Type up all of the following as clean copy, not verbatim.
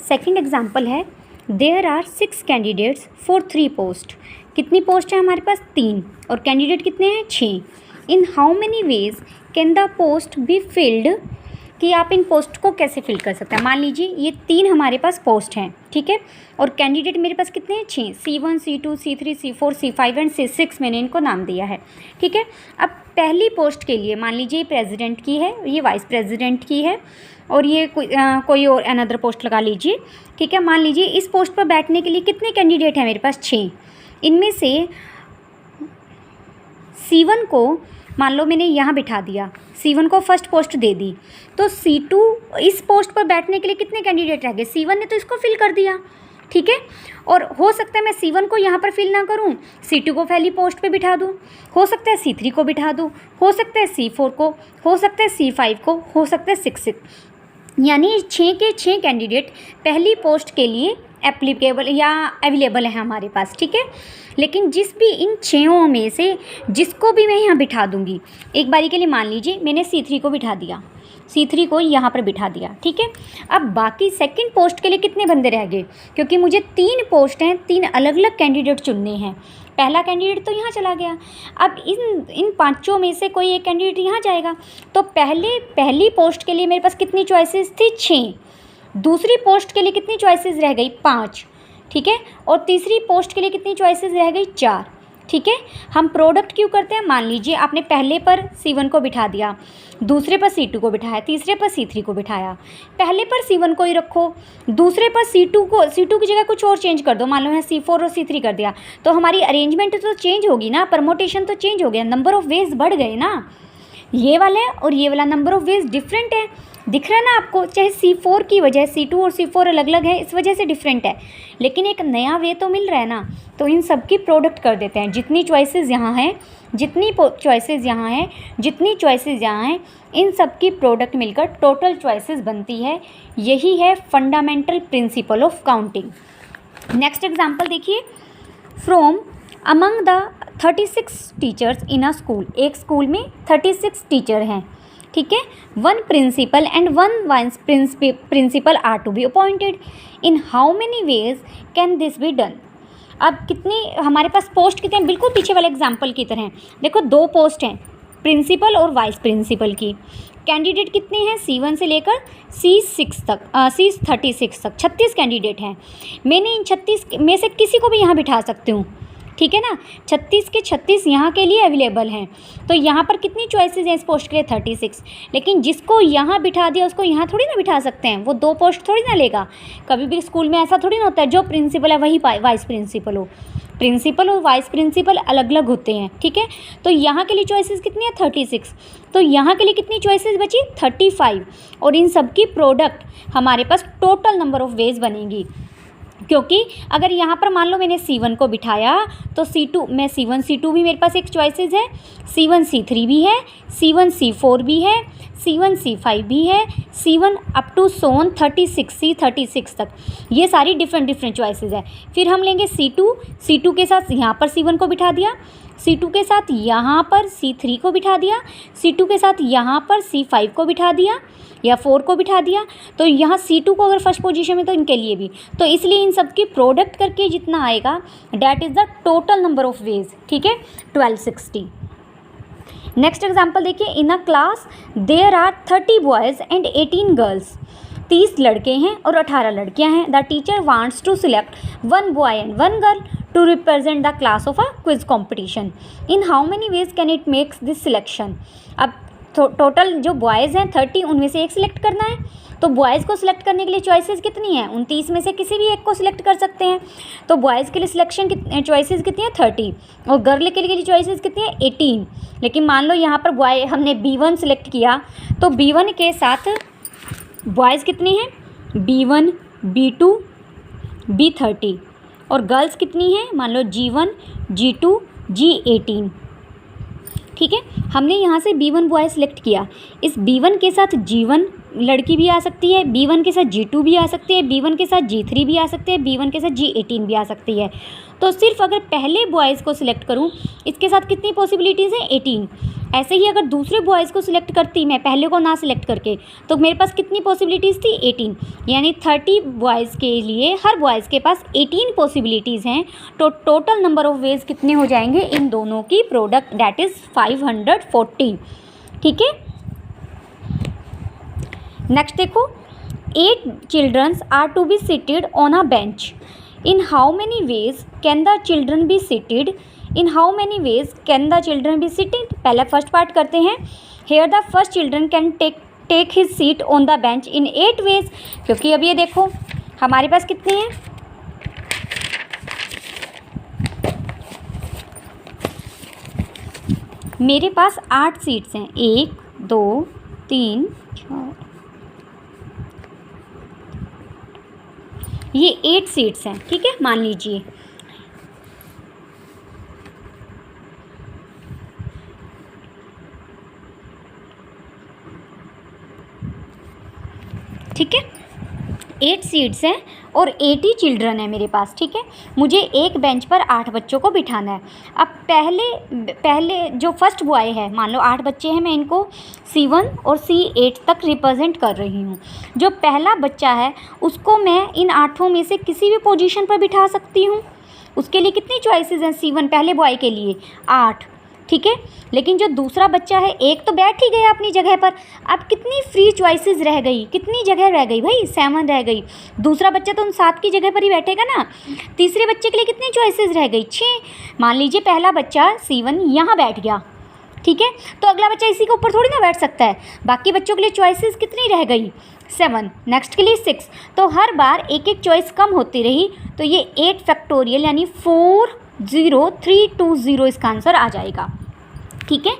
Second example है, there are 6 candidates for 3 post. कितनी post है हमारे पास? 3, और कैंडिडेट कितने हैं? 6। In how many ways can the post be filled, कि आप इन पोस्ट को कैसे फिल कर सकते हैं। मान लीजिए ये 3 हमारे पास पोस्ट हैं, ठीक है, और कैंडिडेट मेरे पास कितने हैं? 6। C1, C2, C3, C4, C5 and C6 मैंने इनको नाम दिया है, ठीक है। अब पहली पोस्ट के लिए मान लीजिए प्रेसिडेंट की है, ये वाइस प्रेसिडेंट की है, और ये कोई और अनदर पोस्ट लगा लीजिए, ठीक है। मान लीजिए इस पोस्ट पर बैठने के लिए कितने कैंडिडेट हैं मेरे पास? 6। इनमें से C1 को मान लो मैंने यहाँ बिठा दिया, C1 को फर्स्ट पोस्ट दे दी, तो C2 इस पोस्ट पर बैठने के लिए कितने कैंडिडेट रह गए? C1 ने तो इसको फिल कर दिया, ठीक है। और हो सकता है मैं C1 को यहाँ पर फिल ना करूँ, C2 को पहली पोस्ट पे बिठा दूँ, हो सकता है C3 को बिठा दूँ, हो सकता है C4 को, हो सकता है C5 को, हो सकता है 6। यानी 6 के 6 कैंडिडेट पहली पोस्ट के लिए एप्लीकेबल या अवेलेबल है हमारे पास, ठीक है। लेकिन जिस भी इन 6 में से जिसको भी मैं यहाँ बिठा दूँगी, एक बारी के लिए मान लीजिए मैंने C3 को बिठा दिया, C3 को यहाँ पर बिठा दिया, ठीक है। अब बाकी सेकंड पोस्ट के लिए कितने बंदे रह गए? क्योंकि मुझे 3 पोस्ट हैं, 3 अलग अलग कैंडिडेट चुनने हैं। पहला कैंडिडेट तो यहाँ चला गया, अब इन 5 में से कोई एक कैंडिडेट यहाँ जाएगा, तो पहली पोस्ट के लिए मेरे पास कितनी चॉइसेस थी? 6। दूसरी पोस्ट के लिए कितनी चॉइसेस रह गई? 5, ठीक है। और तीसरी पोस्ट के लिए कितनी चॉइसेस रह गई? 4, ठीक है। हम प्रोडक्ट क्यों करते हैं? मान लीजिए आपने पहले पर C1 को बिठा दिया, दूसरे पर C2 को बिठाया, तीसरे पर C3 को बिठाया। पहले पर C1 को ही रखो, दूसरे पर C2 की जगह कुछ और चेंज कर दो, मान लो है C4 और C3 कर दिया, तो हमारी अरेंजमेंट तो चेंज होगी ना, परमोटेशन तो चेंज हो गया, नंबर ऑफ़ वेज बढ़ गए ना। ये वाला और ये वाला नंबर ऑफ़ वेज डिफरेंट है, दिख रहा है ना आपको, चाहे C4 की वजह C2 और C4 अलग अलग है, इस वजह से डिफरेंट है, लेकिन एक नया वे तो मिल रहा है ना। तो इन सब की प्रोडक्ट कर देते हैं, जितनी चॉइसेस यहाँ हैं, जितनी चॉइसेस यहाँ हैं, जितनी चॉइसेस यहाँ हैं, इन सब की प्रोडक्ट मिलकर टोटल चॉइसेस बनती है। यही है fundamental principle of counting. Next example देखिए, from among the 36 teachers in a school. एक स्कूल में 36 टीचर हैं, ठीक है। 1 principal and 1 vice principal are to be appointed. In how many ways can this be done. अब कितनी हमारे पास post कितने हैं? बिल्कुल पीछे वाले एग्जाम्पल की तरह देखो, 2 पोस्ट हैं, प्रिंसिपल और वाइस प्रिंसिपल की। कैंडिडेट कितने हैं? C1 से लेकर C6 तक, C36 तक 36 कैंडिडेट हैं। मैंने इन 36 में से किसी को भी यहाँ बिठा सकती हूँ, ठीक है ना। 36 के 36 यहाँ के लिए अवेलेबल हैं, तो यहाँ पर कितनी चॉइसेस हैं इस पोस्ट के लिए? 36। लेकिन जिसको यहाँ बिठा दिया उसको यहाँ थोड़ी ना बिठा सकते हैं, वो 2 पोस्ट थोड़ी ना लेगा। कभी भी स्कूल में ऐसा थोड़ी ना होता है जो प्रिंसिपल है वही वाइस प्रिंसिपल हो। प्रिंसिपल और वाइस प्रिंसिपल अलग अलग होते हैं, ठीक है। तो यहाँ के लिए चॉइसेस कितनी है? 36। तो यहाँ के लिए कितनी चॉइसेस बची? 35। और इन सब की प्रोडक्ट हमारे पास टोटल नंबर ऑफ़ वेज बनेगी, क्योंकि अगर यहाँ पर मान लो मैंने C1 को बिठाया तो C1 C2 भी मेरे पास एक चॉइसेस है, C1 C3 भी है, C1 C4 भी है, C1 C5 भी है, C1 अप टू सोन 36 तक, ये सारी डिफरेंट चॉइसेस है। फिर हम लेंगे C2 के साथ यहाँ पर C1 को बिठा दिया, C2 के साथ यहाँ पर C3 को बिठा दिया, C2 के साथ यहाँ पर C5 को बिठा दिया या 4 को बिठा दिया। तो यहाँ C2 को अगर फर्स्ट पोजीशन में तो इनके लिए भी, तो इसलिए इन सब की प्रोडक्ट करके जितना आएगा that is the total number of ways, ठीक है, 1260। नेक्स्ट एग्जाम्पल देखिए, in a class there are 30 boys and 18 girls. 30 लड़के हैं और 18 लड़कियां हैं। The teacher wants to select 1 boy and 1 girl to represent the class of a quiz competition. In how many ways can it makes this selection. अब total जो boys हैं 30, उनमें से एक सिलेक्ट करना है, तो बॉयज़ को सिलेक्ट करने के लिए चॉइसेस कितनी हैं? 29 में से किसी भी एक को सिलेक्ट कर सकते हैं। तो बॉयज़ के लिए सिलेक्शन चॉइसेस कितनी है? 30। और गर्ल के लिए चॉइसेस कितनी है? 18। लेकिन मान लो यहाँ पर बॉय हमने B1 सिलेक्ट किया, तो B1 के साथ बॉयज़ कितनी हैं? B1, B2, B30। और गर्ल्स कितनी हैं? मान लो G1, G2, G18, ठीक है। हमने यहाँ से B1 बॉय सिलेक्ट किया, इस B1 के साथ G1 लड़की भी आ सकती है, B1 के साथ G2 भी आ सकती है, B1 के साथ G3 भी आ सकती है, B1 के साथ G18 भी आ सकती है। तो सिर्फ अगर पहले बॉयज़ को सिलेक्ट करूँ, इसके साथ कितनी पॉसिबिलिटीज़ हैं? 18। ऐसे ही अगर दूसरे बॉयज़ को सिलेक्ट करती मैं पहले को ना सिलेक्ट करके, तो मेरे पास कितनी पॉसिबिलिटीज़ थी? 18। यानी 30 बॉयज़ के लिए हर बॉयज़ के पास 18 पॉसिबिलिटीज़ हैं। तो टोटल नंबर ऑफ़ वेज कितने हो जाएंगे इन दोनों की प्रोडक्ट? That is 540। ठीक है। नेक्स्ट देखो, 8 children's are to be seated on a bench. In how many ways can the children be seated? In how many ways can the children be seated? पहले first part करते हैं। Here the first children can take his seat on the bench in 8 ways. क्योंकि अब ये देखो हमारे पास कितने हैं, मेरे पास 8 सीट्स हैं। 1 2 3 4, ये 8 सीट्स हैं। ठीक है, मान लीजिए। ठीक है, 8 सीट्स हैं और 80 चिल्ड्रन है मेरे पास। ठीक है, मुझे एक बेंच पर 8 बच्चों को बिठाना है। अब पहले जो फर्स्ट बॉय है, मान लो 8 बच्चे हैं, मैं इनको C1 और C8 तक रिप्रेजेंट कर रही हूँ। जो पहला बच्चा है उसको मैं इन 8 में से किसी भी पोजीशन पर बिठा सकती हूँ। उसके लिए कितनी चॉइसेस हैं? C1 पहले बॉय के लिए 8। ठीक है, लेकिन जो दूसरा बच्चा है, एक तो बैठ ही गया अपनी जगह पर। अब कितनी फ्री चॉइसेस रह गई? कितनी जगह रह गई भाई? 7 रह गई। दूसरा बच्चा तो उन 7 की जगह पर ही बैठेगा ना। तीसरे बच्चे के लिए कितनी चॉइसेस रह गई? 6। मान लीजिए पहला बच्चा C1 यहाँ बैठ गया। ठीक है, तो अगला बच्चा इसी के ऊपर थोड़ी ना बैठ सकता है। बाकी बच्चों के लिए चॉइसेस कितनी रह गई? 7। नेक्स्ट के लिए 6। तो हर बार एक एक चॉइस कम होती रही। तो ये 8 फैक्टोरियल यानी 40320 इसका आंसर आ जाएगा। ठीक है,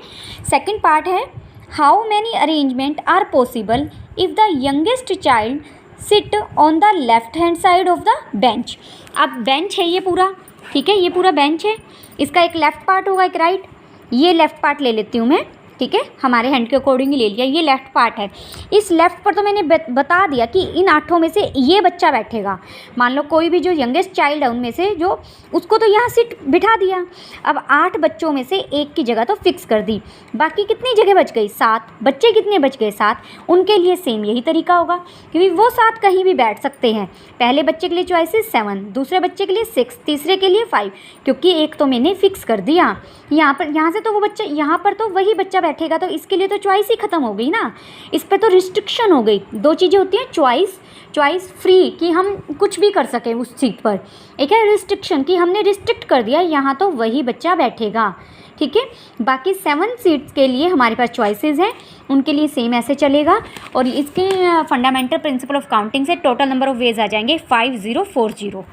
सेकंड पार्ट है, how many arrangement are possible if the youngest child sit on the left hand side of the bench. अब बेंच है ये पूरा। ठीक है, ये पूरा बेंच है। इसका एक लेफ़्ट पार्ट होगा, एक राइट। ये लेफ़्ट पार्ट ले लेती हूँ मैं। ठीक है, हमारे हैंड के अकॉर्डिंग ले लिया। ये लेफ़्ट पार्ट है। इस लेफ़्ट पर तो मैंने बता दिया कि इन 8 में से ये बच्चा बैठेगा। मान लो कोई भी जो यंगेस्ट चाइल्ड है उनमें से, जो उसको तो यहाँ सीट बिठा दिया। अब 8 बच्चों में से एक की जगह तो फिक्स कर दी। बाकी कितनी जगह बच गई? 7। बच्चे कितने बच गए? 7। उनके लिए सेम यही तरीका होगा, क्योंकि वो 7 कहीं भी बैठ सकते हैं। पहले बच्चे के लिए चॉइसेस 7, दूसरे बच्चे के लिए 6, तीसरे के लिए 5, क्योंकि एक तो मैंने फिक्स कर दिया यहाँ से। तो वो बच्चा यहाँ पर तो वही बच्चा बैठेगा, तो इसके लिए तो चॉइस ही ख़त्म हो गई ना। इस पर तो रिस्ट्रिक्शन हो गई। 2 चीज़ें होती हैं, चॉइस फ्री कि हम कुछ भी कर सकें उस सीट पर। एक है रिस्ट्रिक्शन कि हमने रिस्ट्रिक्ट कर दिया, यहाँ तो वही बच्चा बैठेगा। ठीक है, बाकी 7 सीट्स के लिए हमारे पास चॉइसेस हैं, उनके लिए सेम ऐसे चलेगा। और इसके फंडामेंटल प्रिंसिपल ऑफ काउंटिंग से टोटल नंबर ऑफ वेज आ जाएंगे 5040।